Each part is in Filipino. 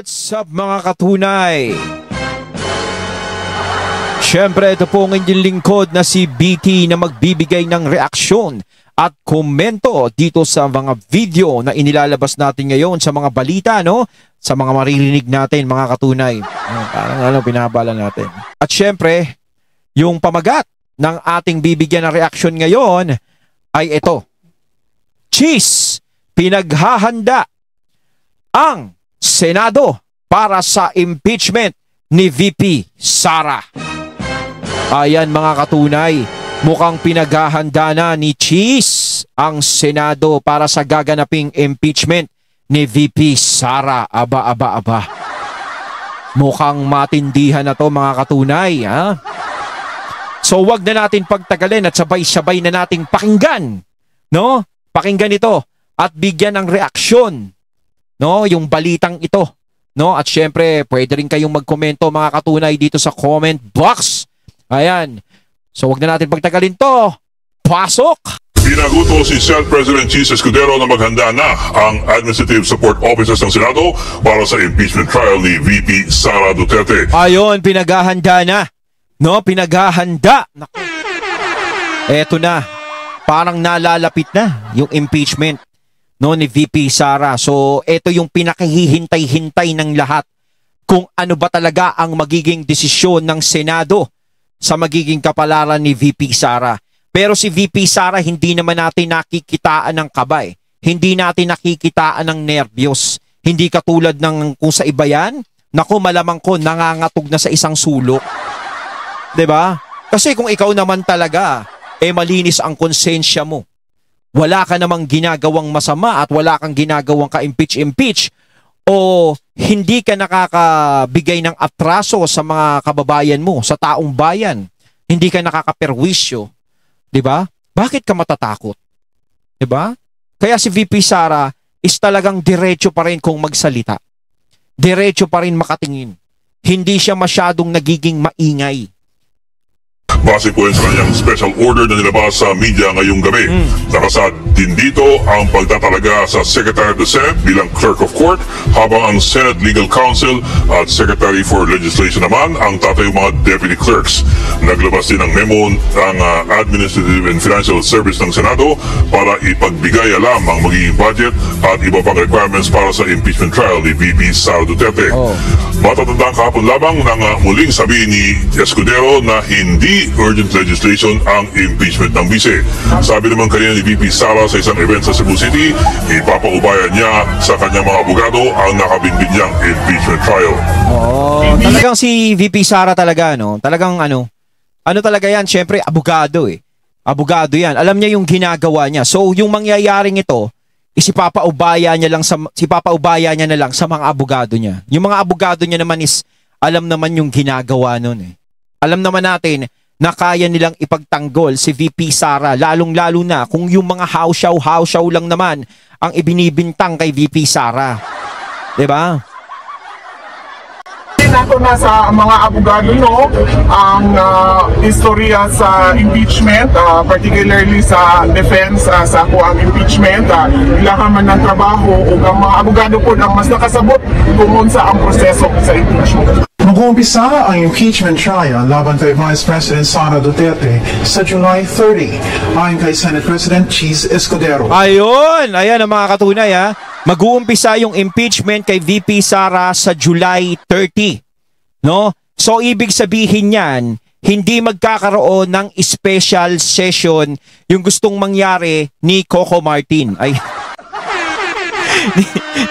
What's up mga katunay? Siyempre ito po ang inyong lingkod na si BT na magbibigay ng reaksyon at komento dito sa mga video na inilalabas natin ngayon sa mga balita, no? Sa mga maririnig natin mga katunay. Parang pinabala natin. At siyempre, yung pamagat ng ating bibigyan ng reaksyon ngayon ay ito. Cheese! Pinaghahanda ang Senado para sa impeachment ni VP Sara. Ayan mga katunay, mukhang pinaghahanda na ni Cheese ang Senado para sa gaganaping impeachment ni VP Sara. Aba. Mukhang matindihan na to mga katunay, ha? So wag na natin pagtagalin at sabay-sabay na nating pakinggan, no? Pakinggan ito at bigyan ng reaksyon, no, yung balitang ito, no? At syempre, pwede rin kayong magkomento mga katunay dito sa comment box. Ayan. So wag na natin pagtagalin to. Pasok! Pinaguto si Senate President Cheese Escudero na maghanda na ang Administrative Support Offices ng Senado para sa impeachment trial ni VP Sara Duterte. Ayun, pinaghahanda na. No, pinaghahanda. Naku. Eto na. Parang nalalapit na yung impeachment, no, ni VP Sara. So, ito yung pinakahihintay-hintay ng lahat kung ano ba talaga ang magiging desisyon ng Senado sa magiging kapalaran ni VP Sara. Pero si VP Sara, hindi naman natin nakikitaan ng kabay. Hindi natin nakikitaan ng nervyos. Hindi katulad ng kung sa iba yan, naku, malamang ko nangangatog na sa isang sulok. 'Di ba? Kasi kung ikaw naman talaga, malinis ang konsensya mo. Wala ka namang ginagawang masama at wala kang ginagawang ka-impeach o hindi ka nakakabigay ng atraso sa mga kababayan mo, sa taong bayan. Hindi ka nakakaperwisyo. 'Di ba? Bakit ka matatakot? 'Di ba? Kaya si VP Sara is talagang diretso pa rin kung magsalita. Diretso pa rin makatingin. Hindi siya masyadong nagiging maingay. Base po yan sa kanyang special order na nilabas sa media ngayong gabi. Nakasad din dito ang pagtatalaga sa Secretary of the Senate bilang Clerk of Court, habang ang Senate Legal Counsel at Secretary for Legislation naman ang tatayong mga Deputy Clerks. Naglabas din ng memo ang Administrative and Financial Service ng Senado para ipagbigay alam ang magiging budget at iba pang requirements para sa impeachment trial ni VP Sara Duterte. Matatandaan kahapon lamang nang muling sabihin ni Escudero na hindi urgent legislation ang impeachment ng bise. Sabi naman kanina ni VP Sara sa isang event sa Cebu City, ipapaubayan niya sa kanyang mga abogado ang nakabinbin niyang impeachment trial. Talagang si VP Sara talaga, no? Talagang ano talaga yan, syempre abogado Abogado yan. Alam niya yung ginagawa niya. So yung mangyayaring ito, isipapaubaya niya na lang sa mga abogado niya. Yung mga abogado niya naman is alam naman yung ginagawa nun Alam naman natin na kaya nilang ipagtanggol si VP Sara, lalong-lalo na kung yung mga hawsyaw lang naman ang ibinibintang kay VP Sara. 'Di ba? Nato na sa mga abogado, no, ang istorya sa impeachment, particularly sa defense sa kuang impeachment, ilahan man ng trabaho o ang mga abogado po ang mas nakasabot kung sa ang proseso sa impeachment. Mag-uumpisa ang impeachment trial laban kay Vice President Sara Duterte sa July 30, ayon kay Senate President Cheese Escudero. Ayan ang mga katunay, ha. Mag-uumpisa yung impeachment kay VP Sara sa July 30. No? So ibig sabihin niyan, hindi magkakaroon ng special session yung gustong mangyari ni Coco Martin. Ay.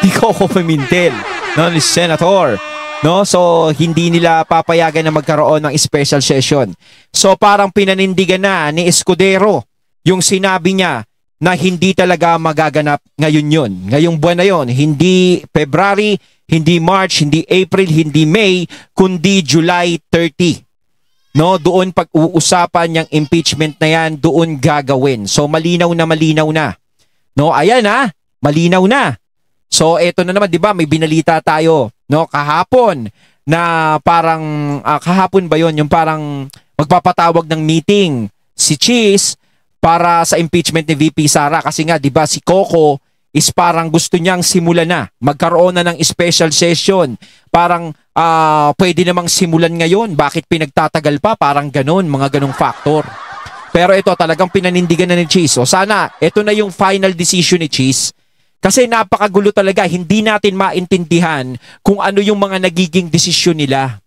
ni Coco Pimentel, no, ni Senator. No, so hindi nila papayagan na magkaroon ng special session. So parang pinanindigan na ni Escudero yung sinabi niya na hindi talaga magaganap ngayon yun. Ngayong buwan na yun. Hindi February, hindi March, hindi April, hindi May, kundi July 30. No, doon pag-uusapan yung impeachment na yan, doon gagawin. So malinaw na. No, ayan malinaw na. So eto na naman, 'di ba? May binalita tayo, no, kahapon na parang kahapon ba 'yon, yung parang magpapatawag ng meeting si Cheese para sa impeachment ni VP Sara kasi nga 'di ba si Coco is parang gusto niyang simulan na, magkaroon na ng special session. Parang pwede namang simulan ngayon, bakit pinagtatagal pa? Parang ganun, mga ganung factor. Pero ito talagang pinanindigan na ni Cheese. So sana ito na yung final decision ni Cheese. Kasi napakagulo talaga, hindi natin maintindihan kung ano yung mga nagiging desisyon nila.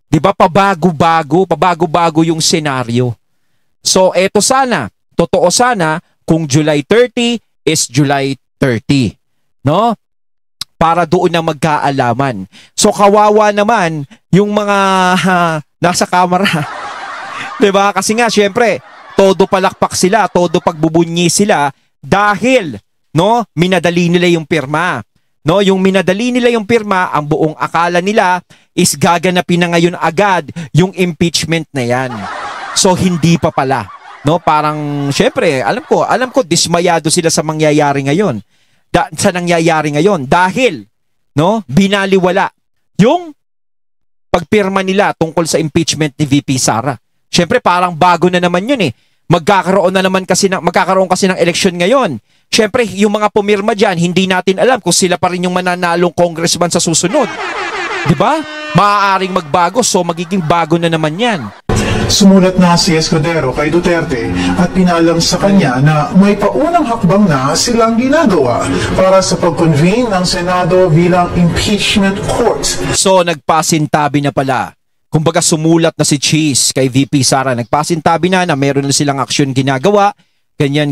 'Di ba? Pabago-bago yung senaryo. So eto sana, totoo sana kung July 30 is July 30, no? Para doon na magkaalaman. So kawawa naman yung mga nasa kamera. 'Di ba? Kasi nga syempre, todo palakpak sila, todo pagbubunyi sila dahil no, minadali nila yung pirma. No, yung minadali nila yung pirma, ang buong akala nila is gaganapin na ngayon agad yung impeachment na yan. So hindi pa pala. No, parang syempre, alam ko dismayado sila sa mangyayari ngayon. Sa nangyayari ngayon dahil no, binaliwala yung pagpirma nila tungkol sa impeachment ni VP Sara. Syempre parang bago na naman yun eh. Magkakaroon kasi ng eleksyon ngayon. Syempre, yung mga pumirma dyan, hindi natin alam kung sila pa rin yung mananalong congressman sa susunod. Di ba? Maaaring magbago, so magiging bago na naman yan. Sumulat na si Escudero kay Duterte at pinalam sa kanya na may paunang hakbang na silang ginagawa para sa pag-convene ng Senado bilang impeachment court. So, nagpasintabi na pala. Kumbaga sumulat na si Cheese kay VP Sara. Nagpasintabi na meron na silang aksyon ginagawa. Ganyan.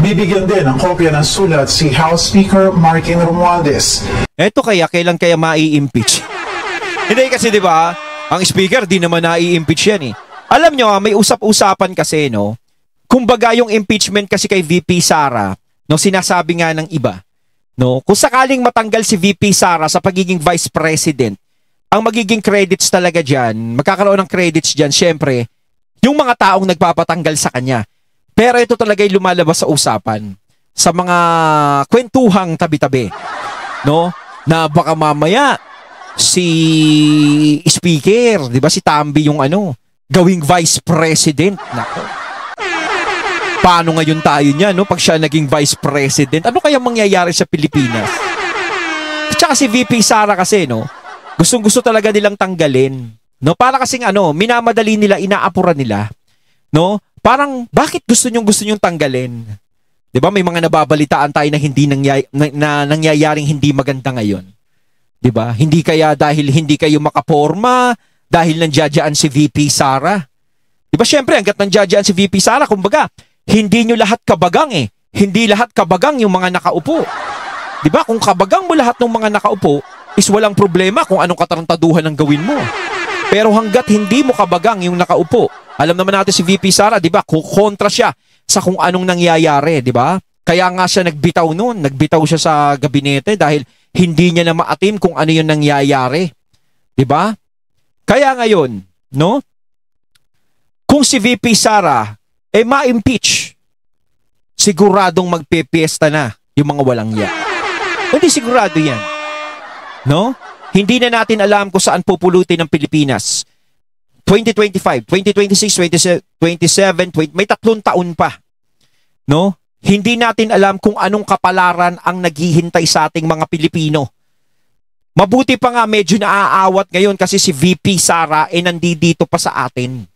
Bibigyan din ng kopya ng sulat si House Speaker Martin Romualdez. Eto kailan kaya mai-impeach? Hindi kasi 'di ba? Ang speaker di naman nai-impeach yan eh. Alam nyo, may usap-usapan kasi no. Kumbaga yung impeachment kasi kay VP Sara, no, sinasabi nga ng iba, no, kung sakaling matanggal si VP Sara sa pagiging Vice President, ang magiging credits talaga diyan, magkakaroon ng credits diyan syempre, yung mga taong nagpapatanggal sa kanya. Pero ito talaga yung lumalabas sa usapan, sa mga kwentuhang tabi-tabi, no? Na baka mamaya si speaker, 'di ba si Tambi yung gawing vice president. Nako. Paano ngayon tayo niya, no? Pag siya naging vice president, ano kaya mangyayari sa Pilipinas? At saka si VP Sara kasi, no? Gustong-gusto talaga nilang tanggalin, no? Para kasing minamadali nila, inaapuran nila, no? Parang, bakit gusto nyong tanggalin? 'Di ba may mga nababalitaan tayo na hindi nangyayaring hindi maganda ngayon. 'Di ba? Hindi kaya dahil hindi kayo makaporma, dahil nandiyan si VP Sara. 'Di ba syempre hangga't nandiyan si VP Sara, kumbaga, hindi nyo lahat kabagang eh. Hindi lahat kabagang yung mga nakaupo. 'Di ba? Kung kabagang mo lahat ng mga nakaupo, is walang problema kung anong katarantaduhan ang gawin mo. Pero hangga't hindi mo kabagang yung nakaupo, alam naman natin si VP Sara, 'di ba? Kontra siya sa kung anong nangyayari, 'di ba? Kaya nga siya nagbitaw siya sa gabinete dahil hindi niya na maatim kung ano 'yung nangyayari. 'Di ba? Kaya ngayon, no? Kung si VP Sara ma-impeach, siguradong magpepiesta na 'yung mga walang ya. Hindi sigurado 'yan. No? Hindi na natin alam kung saan pupulutin ng Pilipinas. 2025, 2026, 2027, may 3 taon pa. No? Hindi natin alam kung anong kapalaran ang naghihintay sa ating mga Pilipino. Mabuti pa nga medyo naaawat ngayon kasi si VP Sara nandito pa sa atin.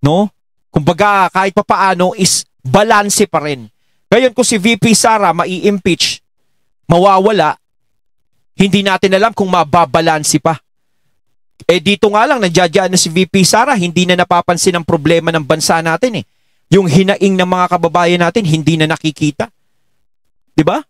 No? Kumbaga kahit papaano is balanse pa rin. Ngayon kung si VP Sara mai-impeach, mawawala, hindi natin alam kung mababalansi pa. Dito nga lang, nandiyan na si VP Sara, hindi na napapansin ang problema ng bansa natin eh. Yung hinaing ng mga kababayan natin, hindi na nakikita. 'Di ba?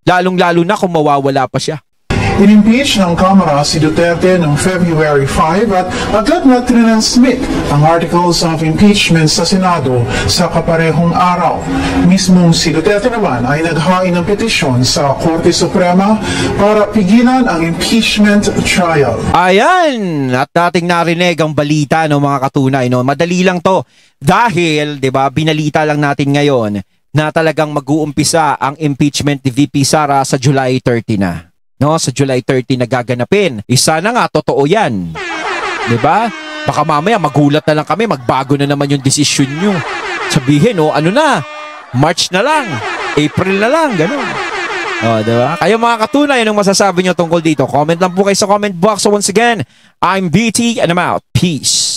Lalong-lalo na kung mawawala pa siya. In-impeach ng Kamara si Duterte noong February 5 at agad na tinansmit ang articles of impeachment sa Senado sa kaparehong araw. Mismong si Duterte naman ay naghain ng petisyon sa Korte Suprema para pigilan ang impeachment trial. Ayan! At dating narinig ang balita, no, mga katunay. No? Madali lang to. Dahil, di ba, binalita lang natin ngayon na talagang mag-uumpisa ang impeachment ni VP Sara sa July 30 na. No, sa July 30 na gaganapin. Isa na nga, totoo yan. Diba? Baka mamaya magulat na lang kami, magbago na naman yung desisyon nyo. Sabihin, ano na? March na lang, April na lang, ganun. Diba? Kayo mga katunay, anong masasabi nyo tungkol dito? Comment lang po kayo sa comment box. So once again, I'm BT and I'm out. Peace.